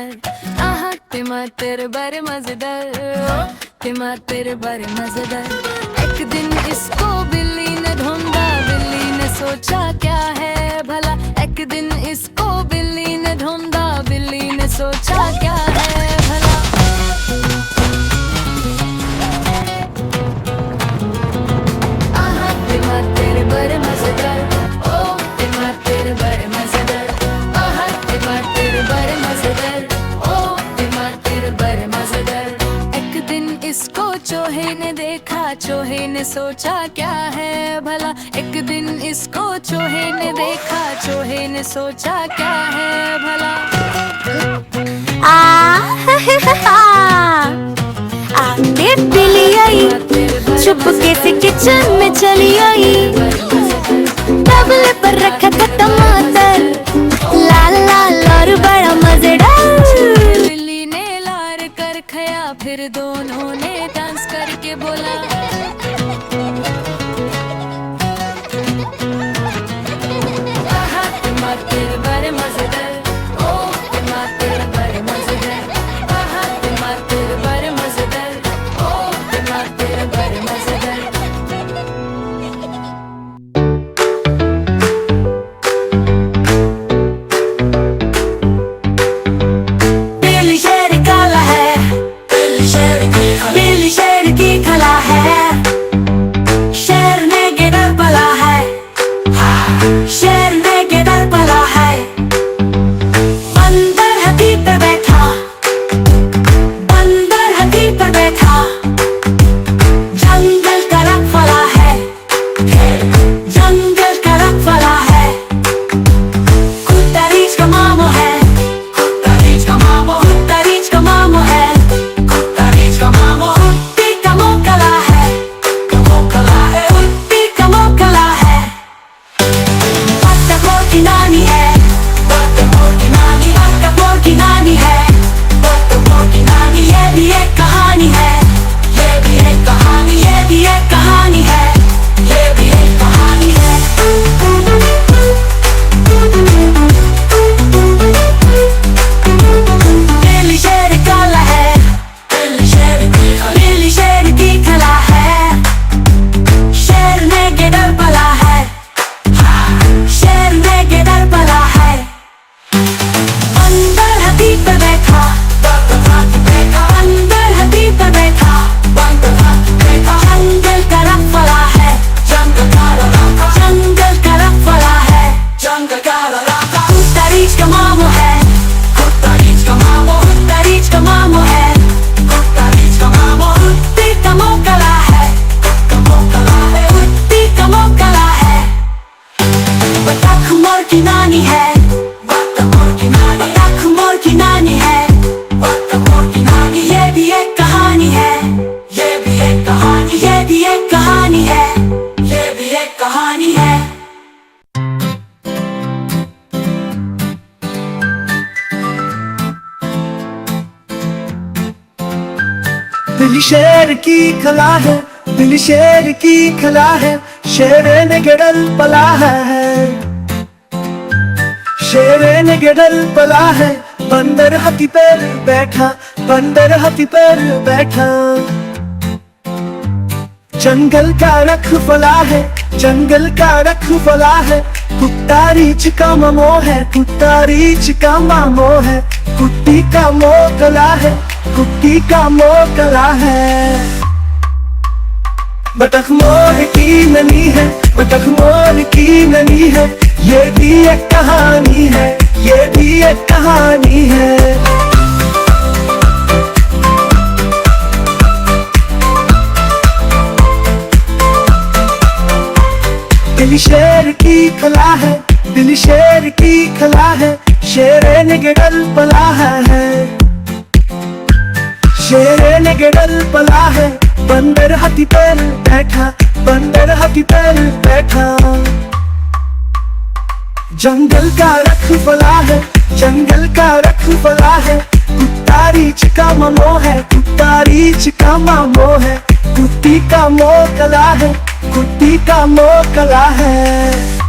मजेदार आहा तिमा तेरे बारे मजेदार तिमा तेरे बारे मजेदार। एक दिन इसको बिल्ली ने ढूंढा, बिल्ली ने सोचा क्या है भला। एक दिन इसको बिल्ली ने ढूंढा, बिल्ली ने सोचा क्या है भला। आहा तिमा तेरे बारे मजेदार ओ तिमा तेरे बारे मजेदार आहा तिमा तेरे बारे मजेदार ओ तिमा तेरे बारे मजेदार। एक दिन इसको चूहे ने देखा, चूहे ने सोचा क्या है भला। एक दिन इसको चूहे ने देखा, चूहे ने सोचा क्या है भला। आगे बिल्ली आई, चुपके से किचन में चली आई। तबले पर रखा था टमाटर, लाल लाल और बड़ा मजेदार। बिल्ली ने लार कर खाया, फिर दोनों ने डांस करके बोला। आहा तिमा तेरे बारे मजेदार ओ तिमा तेरे बारे मजेदार आहा तिमा तेरे बारे मजेदार ओ तिमा तेरे बारे मजेदार। बिल्ली शेर काला है, बिल्ली शेर की कला है। शेर ने गिरर पला है, शेर ने गिरर पला है। बंदर हाथी पे बैठा, बंदर हाथी पे बैठा। जंगल का रखवाला है, जंगल का रखवाला है। कुत्ता रीछ का मामू है, कुत्ता रीछ का मामू, कुत्ता रीछ का मामू है, कुत्ता रीछ का मामू। कुत्ती का मोकला है, मोकला है, कुत्ती का मोकला है। बत्तखों की नानी है, बत्तखों की नानी, बत्तखों की नानी है, बत्तखों की नानी। ये भी एक कहानी है, ये भी एक कहानी, ये भी एक कहानी है, ये भी एक कहानी है। बिल्ली शेर काला है, बिल्ली शेर की कला है। शेर ने गिरर पला है, शेर ने गिरर पला है। बंदर हाथी पे बैठा, बंदर हाथी पे बैठा। जंगल का रखवाला है, जंगल का रखवाला है। कुत्ता रीछ का मामू है, कुत्ता रीछ का मामू, कुत्ता रीछ का मामू है, कुत्ता रीछ का मामू। कुत्ते का मोकला है, कुत्ती का मोकला है। बतख मोर की नानी है, बतख मोर की नानी, बतख मोर की नानी है, बतख मोर की नानी। ये भी एक कहानी है, ये भी एक कहानी, ये भी एक कहानी है, ये भी एक कहानी है। बिल्ली शेर की कला है, बिल्ली शेर की कला है। शेर ने गिरल पला है, शेर ने गिरल पला है। बंदर हाथी पर बैठा, बंदर हाथी पर बैठा। जंगल का रखवाला है, जंगल का रखवाला है। कुत्ता रीछ का मामो है, कुत्ता रीछ का मामो है। कुत्ती का मोकला है, कुत्ती का मोकला है। बतख मोर की ननी है, बतख मोर की ननी है। ये भी एक कहानी है, ये भी एक कहानी है। बिल्ली शेर की कला है, बिल्ली शेर की कला है। शेर ने गिरल पला है, शेर ने गिरल पला है। बंदर हाथी पर बैठा, बंदर हाथी पर बैठा। जंगल का रखवाला है, जंगल का रखवाला है। कुत्ता रीछ का मामो है, कुत्ता रीछ का मामो है। कुत्ती का मोकला है, कुत्ती का मोकला है।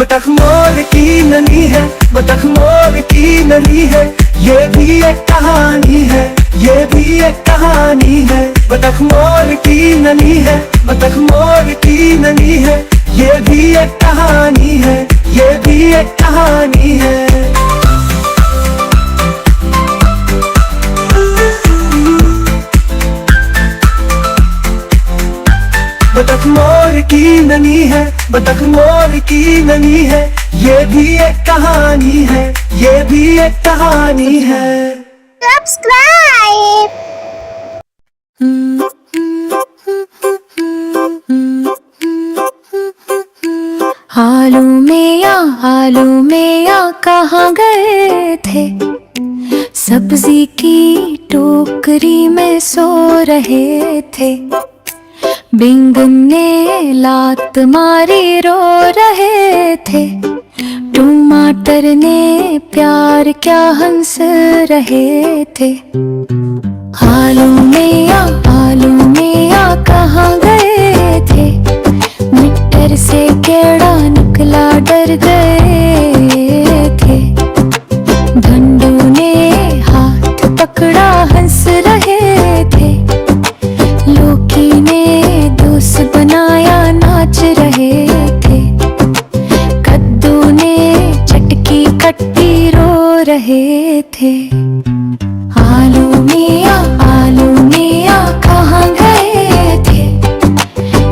बतख मोर की ननी है, बतख मोर की ननी है, ये भी एक कहानी है, ये भी एक कहानी है। बतख मोर की ननी है, बतख मोर की ननी है, ये भी एक कहानी है, ये भी एक कहानी है। बतख मोर की ननी है, बतख मोर की ननी है, ये भी एक कहानी है, ये भी एक कहानी है। Subscribe. आलू में या कहाँ गए थे, सब्जी की टोकरी में सो रहे थे। बैंगन ने लात मारी रो रहे थे, टमाटर ने प्यार क्या हंस रहे थे। आलू में या कहाँ गए थे, मिट्टर से केड़ा निकला डर गए थे। धंडू ने हाथ पकड़ा हंस रहे थे, लौकी ने दोस्त बनाया नाच रहे थे। कद्दू ने चटकी कट्टी रो रहे थे। आलू में या कहाँ गए थे,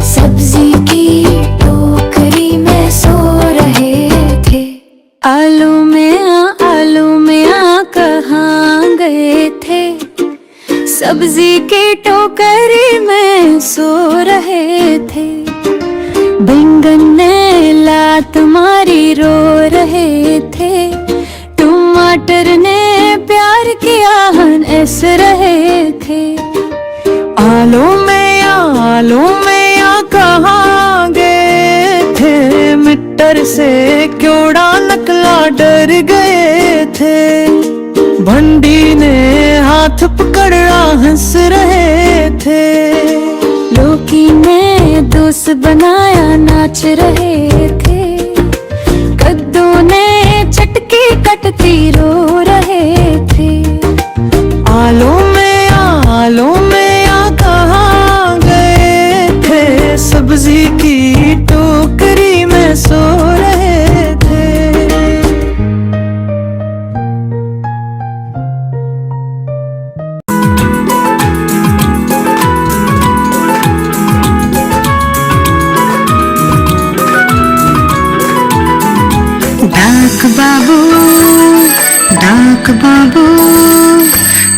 सब्जी की टोकरी में सो रहे थे। आलू में या कहाँ गए थे, सब्जी की टोकरी में सो रहे थे। बैंगन ने लात मारी रो रहे थे, टमाटर ने प्यार किया हंस रहे थे। आलू में या कहाँ गए थे, मिट्टर से क्योड़ा नकला डर गए थे। भंडी ने हाथ पकड़ा हंस रहे थे, लौकी ने दोस्त बनाया नाच रहे थे। कद्दू ने चटकी कटती रो रहे थे। आलू में या कहाँ गए थे, सब्जी की टोकरी में सो रहे थे। डाक बाबू डाक बाबू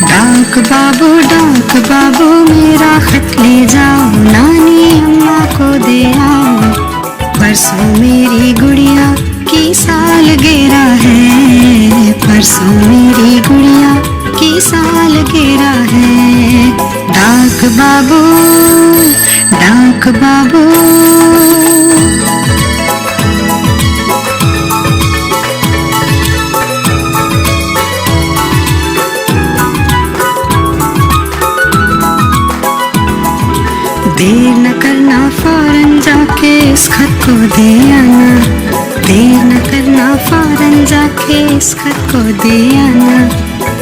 डाक बाबू डाक बाबू, मेरा खत ले जाओ, नानी अम्मा को दे आओ। परसों मेरी गुड़िया की सालगिरह है, परसों मेरी गुड़िया की सालगिरह है। डाक बाबू डाक बाबू। देर न करना फौरन जाके इस खत को दे आना, देर न करना फौरन जाके इस खत को दे आना।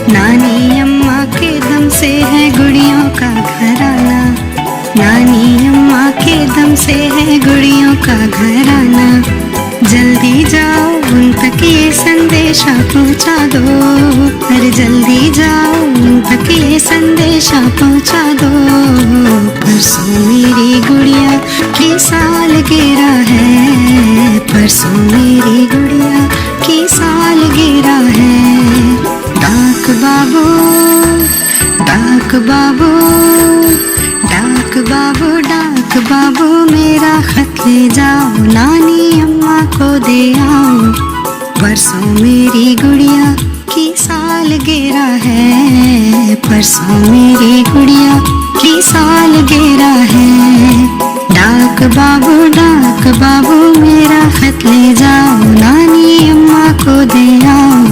नानी अम्मा के दम से है गुड़ियों का घराना, नानी अम्मा के दम से है गुड़ियों का घराना। जल्दी जाओ उन तक ये संदेशा पहुँचा दो, अरे जल्दी जाओ उन तक ये संदेशा पहुँचा दो। परसों मेरी गुड़िया की सालगिरह है, परसों मेरी गुड़िया की सालगिरह है। डाक बाबू डाक बाबू डाक बाबू डाक बाबू, मेरा खत ले जाओ, नानी अम्मा को दे आओ। परसों मेरी गुड़िया की सालगिरह है, परसों मेरी गुड़िया की सालगिरह है। डाक बाबू मेरा खत ले जाओ, नानी अम्मा को दे आओ।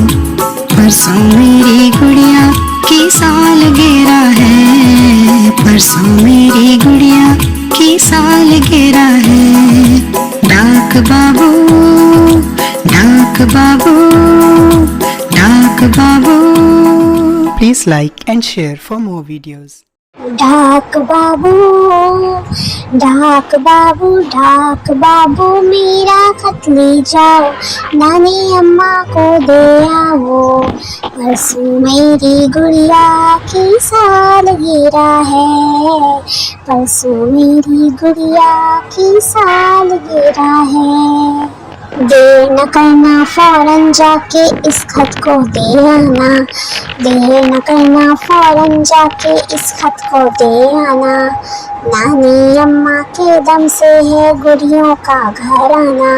परसों मेरी गुड़िया की सालगिरह है, परसों मेरी गुड़िया की सालगिरह है। डाक बाबू डाक बाबू। Please like and share for more videos. डाक बाबू, डाक बाबू, डाक बाबू मेरा खत ले जाओ, नानी अम्मा को दे आओ। परसों मेरी गुड़िया की सालगिरह है, परसों मेरी गुड़िया की सालगिरह है। देर न करना फौरन जाके इस खत को दे आना, देर न करना फौरन जाके इस खत को दे आना। नानी अम्मा के दम से है गुड़ियों का घर आना,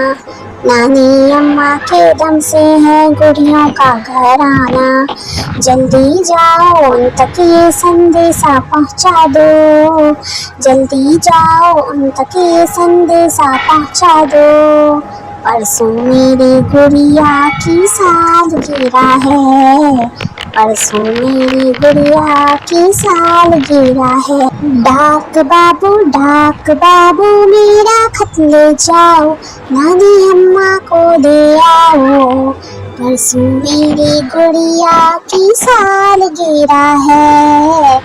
नानी अम्मा के दम से है गुड़ियों का घर आना। जल्दी जाओ उन तक ये संदेशा पहुंचा दो, जल्दी जाओ उन तक ये संदेशा पहुंचा दो। परसों मेरी गुड़िया की सालगिरह है, परसों मेरी गुड़िया की सालगिरह है। डाक बाबू मेरा खत ले जाओ, नानी अम्मा को दे आओ। परसों मेरी गुड़िया की सालगिरह है,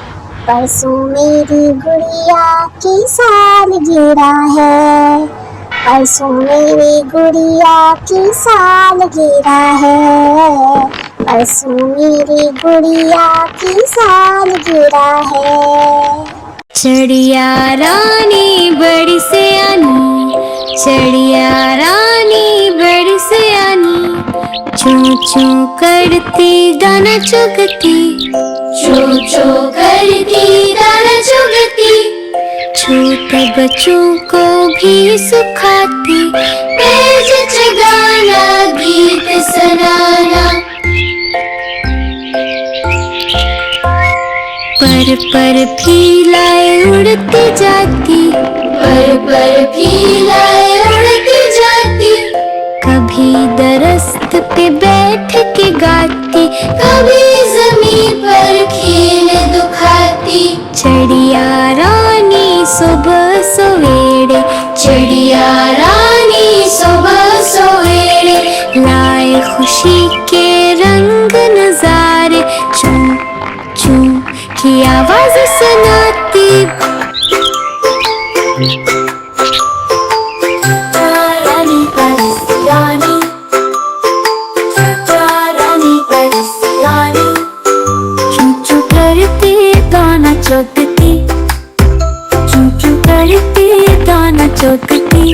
परसों मेरी गुड़िया की सालगिरह है, परसों मेरी गुड़िया की सालगिरह है, परसों मेरी गुड़िया की सालगिरह है। चिड़िया रानी बड़ी सयानी, चिड़िया रानी बड़ी सयानी, चू चू करती दाना चुगती, चू चू करती दाना चुगती। छोटे बच्चों को भी सिखाती, पेज चगाना गीत सुनाना। पर फीलाए उड़ती जाती, पर फीलाए उड़ती जाती। कभी दरख्त पे बैठ के गाती, कभी जमीन पर खेल दुखाती। चिड़िया रानी सुबह सवेरे, चिड़िया रानी सुबह सवेरे, लाए खुशी के रंग नजारे, चू चू की आवाज सुनाती। रानी परसियानी, रानी परसियानी, चू चू करती दाना चुगती, चू चू करती दाना चुगती।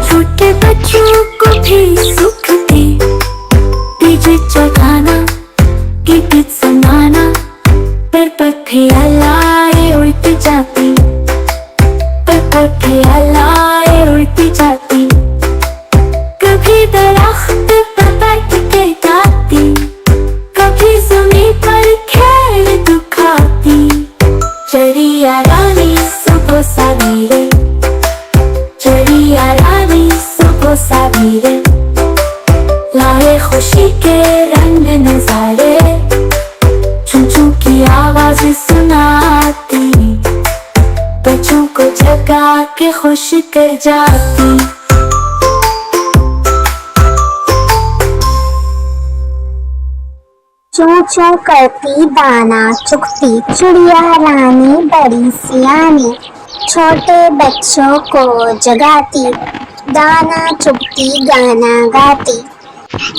छोटे बच्चों को भी सुख दी, बीज चढ़ाना गीत सुनाना। पर फैलाए उड़ती जाती, पर फैलाए उड़ती जाती। कभी दरख्त पर बैठ के गाती, कभी जमीन पर खेल दुखाती। चिड़िया रानी सुबह सवेरे, चिड़िया रानी सुबह सवेरे, लाए खुशी के रंग नजारे, चू चू की आवाज सुनाती। बच्चों को जगा के खुश कर जाती। चू चू करती दाना चुगती, चिड़िया रानी बड़ी सियानी। छोटे बच्चों को जगाती, दाना चुगती गाना गाती।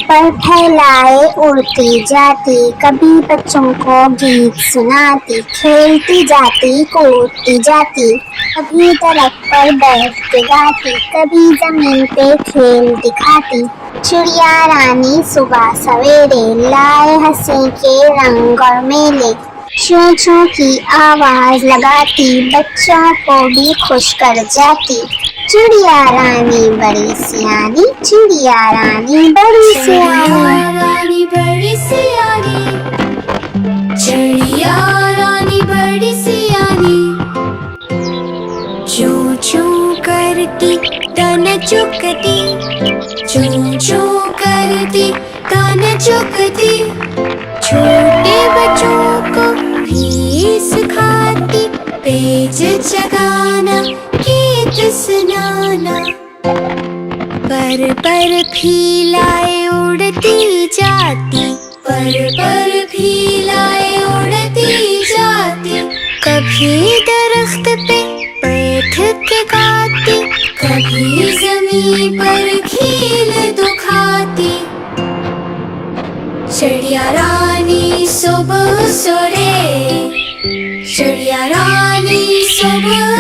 पर फैलाए उड़ती जाती, कभी बच्चों को गीत सुनाती। खेलती जाती कूदती जाती, कभी दरख्त पर बैठ के गाती, कभी जमीन पे खेल दिखाती। चिड़िया रानी सुबह सवेरे, लाए हंसी के रंग और मेले, चू चू की आवाज लगाती, बच्चों को भी खुश कर जाती। चिड़िया रानी बड़ी सियानी, चिड़िया रानी बड़ी सियानी। रानी बड़ी सियानी, चिड़िया रानी बड़ी सियानी। चू चू करती दाना चुगती, चू चू करती दाना चुगती। छोटे बच्चों को भी सिखाती, पेज जगाना गीत सुनाना। पर पर फीलाए उड़ती जाती, पर फीलाए उड़ती जाती। कभी दरख्त पे बैठ के गाती, कभी जमीन पर खील दुखाती। चिड़िया रानी सुबह सुबह, चिड़िया रानी सुबह